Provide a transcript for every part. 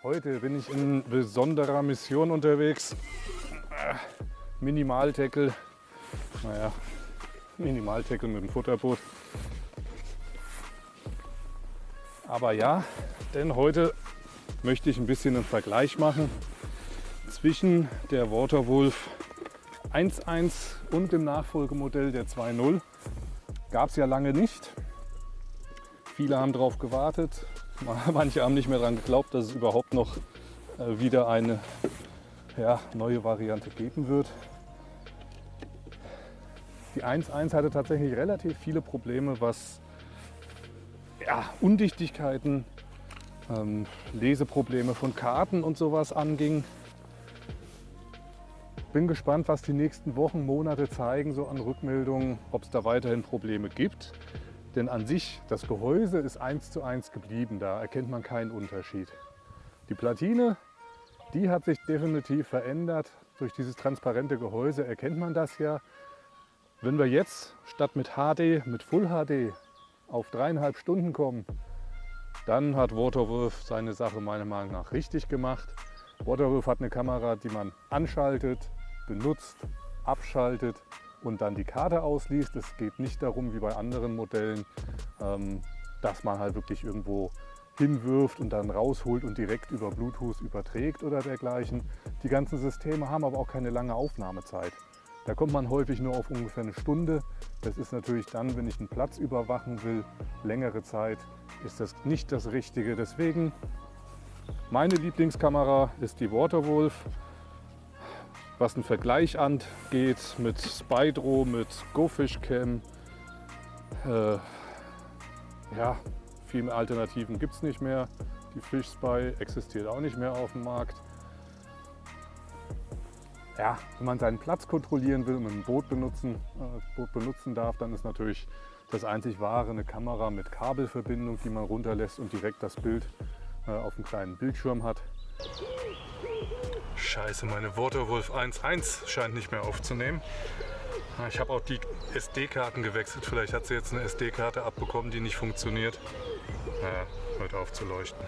Heute bin ich in besonderer Mission unterwegs. Minimal-Tackle. Naja, Minimal-Tackle mit dem Futterboot. Aber ja, denn heute möchte ich ein bisschen einen Vergleich machen zwischen der Waterwolf 1.1 und dem Nachfolgemodell der 2.0. Gab es ja lange nicht. Viele haben darauf gewartet. Manche haben nicht mehr daran geglaubt, dass es überhaupt noch wieder eine neue Variante geben wird. Die 1.1 hatte tatsächlich relativ viele Probleme, was Undichtigkeiten, Leseprobleme von Karten und sowas anging. Bin gespannt, was die nächsten Wochen, Monate zeigen, so an Rückmeldungen, ob es da weiterhin Probleme gibt. Denn an sich, das Gehäuse ist 1:1 geblieben, da erkennt man keinen Unterschied. Die Platine, die hat sich definitiv verändert. Durch dieses transparente Gehäuse erkennt man das ja. Wenn wir jetzt statt mit HD, mit Full HD auf 3,5 Stunden kommen, dann hat Waterwolf seine Sache meiner Meinung nach richtig gemacht. Waterwolf hat eine Kamera, die man anschaltet, benutzt, abschaltet und dann die Karte ausliest. Es geht nicht darum, wie bei anderen Modellen, dass man halt wirklich irgendwo hinwirft und dann rausholt und direkt über Bluetooth überträgt oder dergleichen. Die ganzen Systeme haben aber auch keine lange Aufnahmezeit. Da kommt man häufig nur auf ungefähr eine Stunde. Das ist natürlich dann, wenn ich einen Platz überwachen will, längere Zeit, ist das nicht das Richtige. Deswegen, meine Lieblingskamera ist die Waterwolf. Was einen Vergleich angeht mit Spydro, mit GoFishCam, viele mehr Alternativen gibt es nicht mehr. Die FishSpy existiert auch nicht mehr auf dem Markt. Ja, wenn man seinen Platz kontrollieren will und ein Boot benutzen darf, dann ist natürlich das einzig wahre eine Kamera mit Kabelverbindung, die man runterlässt und direkt das Bild auf einem kleinen Bildschirm hat. Scheiße, meine Waterwolf 1.1 scheint nicht mehr aufzunehmen. Ich habe auch die SD-Karten gewechselt. Vielleicht hat sie jetzt eine SD-Karte abbekommen, die nicht funktioniert. Hört auf zu leuchten.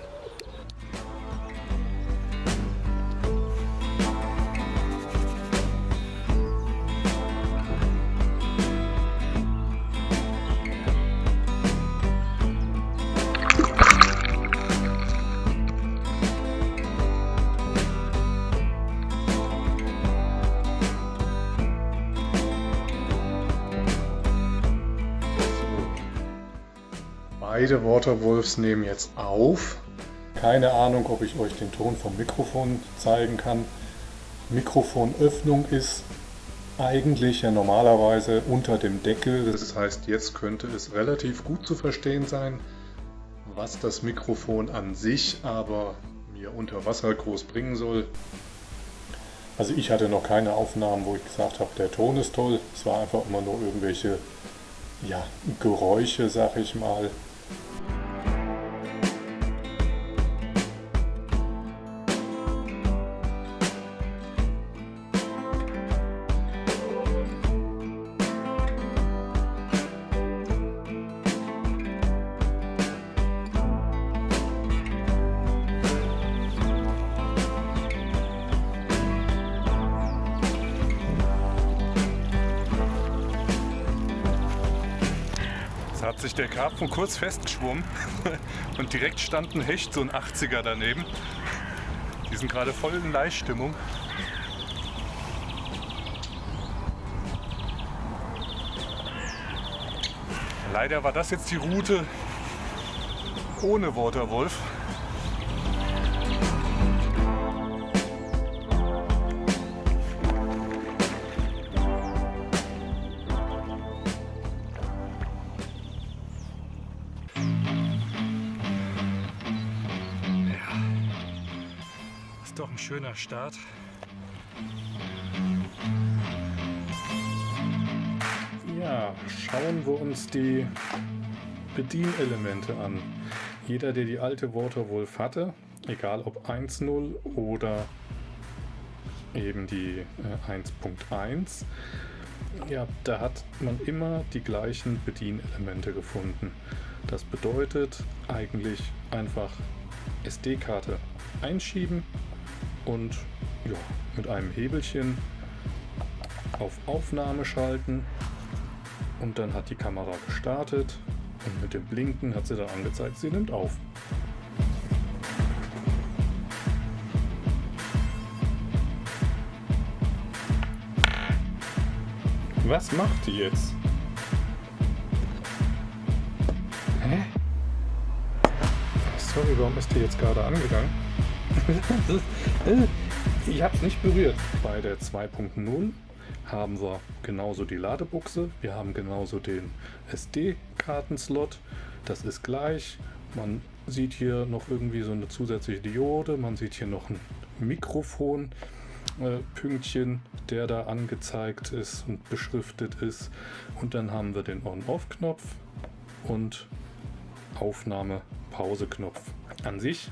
Beide Waterwolves nehmen jetzt auf. Keine Ahnung, ob ich euch den Ton vom Mikrofon zeigen kann. Mikrofonöffnung ist eigentlich ja normalerweise unter dem Deckel. Das heißt, jetzt könnte es relativ gut zu verstehen sein, was das Mikrofon an sich aber mir unter Wasser groß bringen soll. Also ich hatte noch keine Aufnahmen, wo ich gesagt habe, der Ton ist toll. Es war einfach immer nur irgendwelche Geräusche, sag ich mal. Da hat sich der Karpfen kurz festgeschwommen und direkt stand ein Hecht, so ein 80er daneben. Die sind gerade voll in Laichstimmung. Leider war das jetzt die Route ohne Waterwolf. Doch ein schöner Start. Ja, schauen wir uns die Bedienelemente an. Jeder, der die alte Waterwolf hatte, egal ob 1.0 oder eben die 1.1, Ja, da hat man immer die gleichen Bedienelemente gefunden. Das bedeutet eigentlich einfach SD-Karte einschieben und ja, mit einem Hebelchen auf Aufnahme schalten und dann hat die Kamera gestartet und mit dem Blinken hat sie dann angezeigt, sie nimmt auf. Was macht die jetzt? Hä? Sorry, warum ist die jetzt gerade angegangen? Ich habe es nicht berührt. Bei der 2.0 haben wir genauso die Ladebuchse, wir haben genauso den SD-Kartenslot, das ist gleich. Man sieht hier noch irgendwie so eine zusätzliche Diode, man sieht hier noch ein Mikrofon. Pünktchen, der da angezeigt ist und beschriftet ist. Und dann haben wir den On-Off-Knopf und Aufnahme-Pause-Knopf. An sich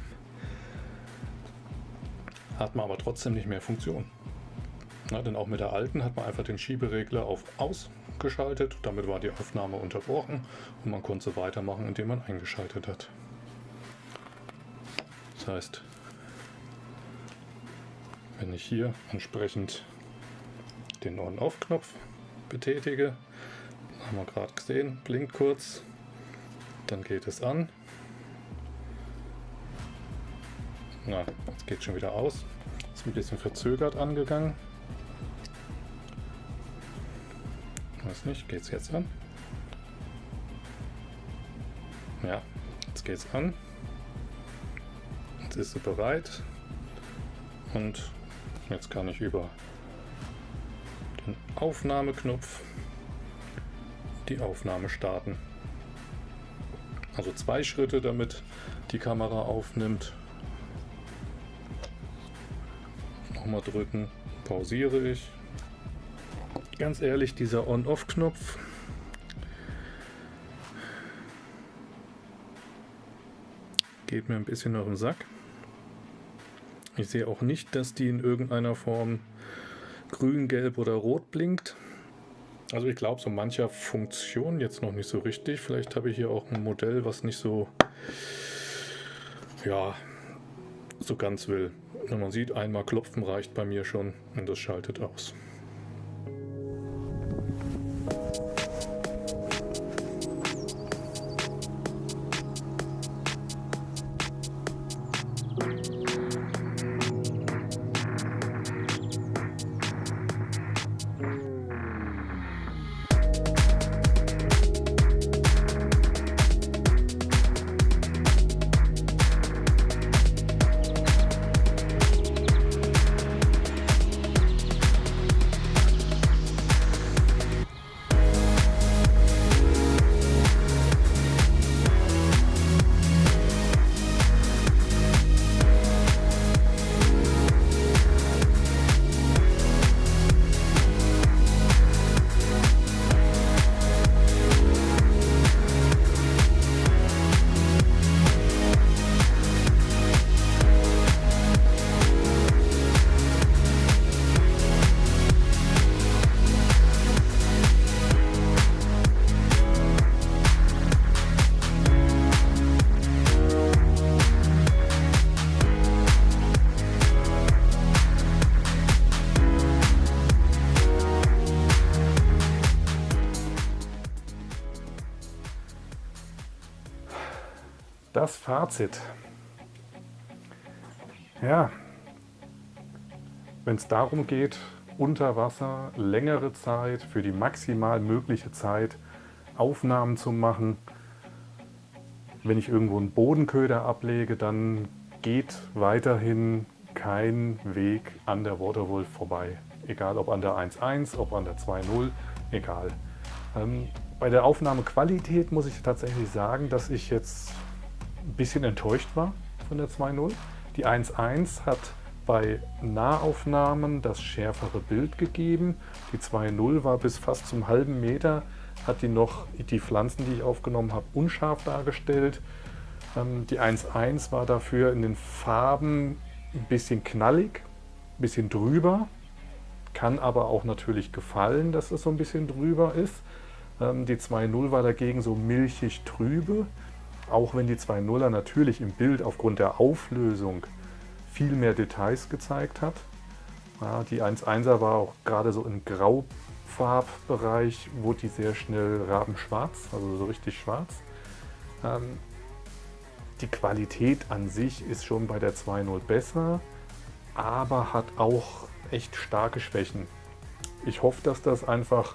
hat man aber trotzdem nicht mehr Funktion. Na, denn auch mit der alten hat man einfach den Schieberegler auf Aus geschaltet. Damit war die Aufnahme unterbrochen und man konnte weitermachen, indem man eingeschaltet hat. Das heißt, wenn ich hier entsprechend den On-Off-Knopf betätige, haben wir gerade gesehen, blinkt kurz, dann geht es an. Na, jetzt geht es schon wieder aus. Ist ein bisschen verzögert angegangen. Weiß nicht, geht es jetzt an? Ja, jetzt geht es an. Jetzt ist sie bereit. Und jetzt kann ich über den Aufnahmeknopf die Aufnahme starten. Also 2 Schritte, damit die Kamera aufnimmt. Nochmal drücken, pausiere ich. Ganz ehrlich, dieser On-Off-Knopf geht mir ein bisschen auf den Sack. Ich sehe auch nicht, dass die in irgendeiner Form grün, gelb oder rot blinkt. Also ich glaube, so mancher Funktion jetzt noch nicht so richtig. Vielleicht habe ich hier auch ein Modell, was nicht so, ja, so ganz will. Und man sieht, einmal klopfen reicht bei mir schon und das schaltet aus. Das Fazit. Ja, wenn es darum geht, unter Wasser längere Zeit, für die maximal mögliche Zeit Aufnahmen zu machen, wenn ich irgendwo einen Bodenköder ablege, dann geht weiterhin kein Weg an der Waterwolf vorbei. Egal ob an der 1.1, ob an der 2.0, egal. Bei der Aufnahmequalität muss ich tatsächlich sagen, dass ich jetzt ein bisschen enttäuscht war von der 2.0. Die 1.1 hat bei Nahaufnahmen das schärfere Bild gegeben. Die 2.0 war bis fast zum halben Meter, hat die noch die Pflanzen, die ich aufgenommen habe, unscharf dargestellt. Die 1.1 war dafür in den Farben ein bisschen knallig, ein bisschen drüber. Kann aber auch natürlich gefallen, dass es so ein bisschen drüber ist. Die 2.0 war dagegen so milchig trübe, auch wenn die 2.0er natürlich im Bild aufgrund der Auflösung viel mehr Details gezeigt hat. Ja, die 1.1er war auch gerade so im Graufarbbereich, wurde die sehr schnell rabenschwarz, also so richtig schwarz. Die Qualität an sich ist schon bei der 2.0 besser, aber hat auch echt starke Schwächen. Ich hoffe, dass das einfach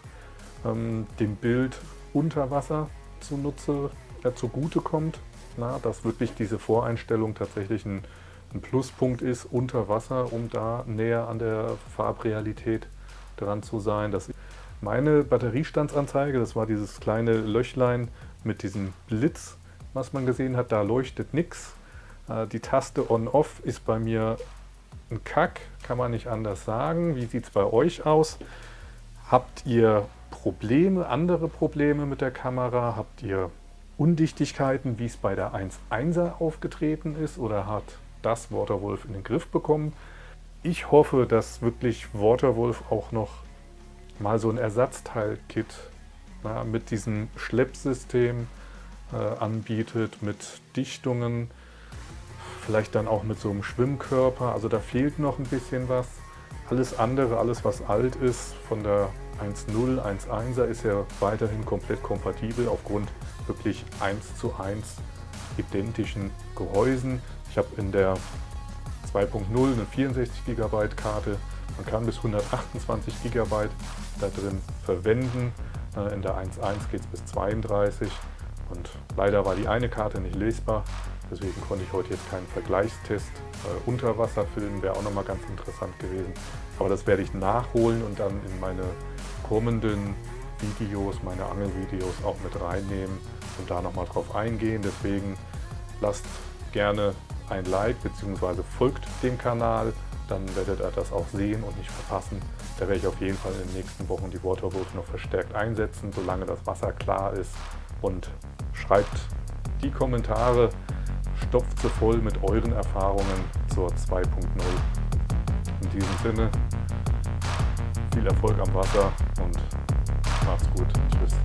dem Bild unter Wasser zugutekommt, dass wirklich diese Voreinstellung tatsächlich ein Pluspunkt ist unter Wasser, um da näher an der Farbrealität dran zu sein. Meine Batteriestandsanzeige, das war dieses kleine Löchlein mit diesem Blitz, was man gesehen hat, da leuchtet nichts. Die Taste On-Off ist bei mir ein Kack, kann man nicht anders sagen. Wie sieht es bei euch aus? Habt ihr Probleme, andere Probleme mit der Kamera? Habt ihr Undichtigkeiten, wie es bei der 1.1er aufgetreten ist, oder hat das Waterwolf in den Griff bekommen? Ich hoffe, dass wirklich Waterwolf auch noch mal so ein Ersatzteil-Kit mit diesem Schleppsystem anbietet, mit Dichtungen, vielleicht dann auch mit so einem Schwimmkörper. Also da fehlt noch ein bisschen was. Alles andere, alles was alt ist, von der 1.0, 1.1er ist ja weiterhin komplett kompatibel aufgrund wirklich 1:1 identischen Gehäusen. Ich habe in der 2.0 eine 64 GB Karte. Man kann bis 128 GB da drin verwenden. In der 1.1 geht es bis 32 und leider war die eine Karte nicht lesbar. Deswegen konnte ich heute jetzt keinen Vergleichstest unter Wasser filmen, wäre auch nochmal ganz interessant gewesen. Aber das werde ich nachholen und dann in meine kommenden Videos, meine Angelvideos auch mit reinnehmen und da nochmal drauf eingehen. Deswegen lasst gerne ein Like bzw. folgt dem Kanal, dann werdet ihr das auch sehen und nicht verpassen. Da werde ich auf jeden Fall in den nächsten Wochen die Waterwolf noch verstärkt einsetzen, solange das Wasser klar ist. Und schreibt die Kommentare, stopft sie voll mit euren Erfahrungen zur 2.0. In diesem Sinne, viel Erfolg am Wasser und macht's gut. Tschüss.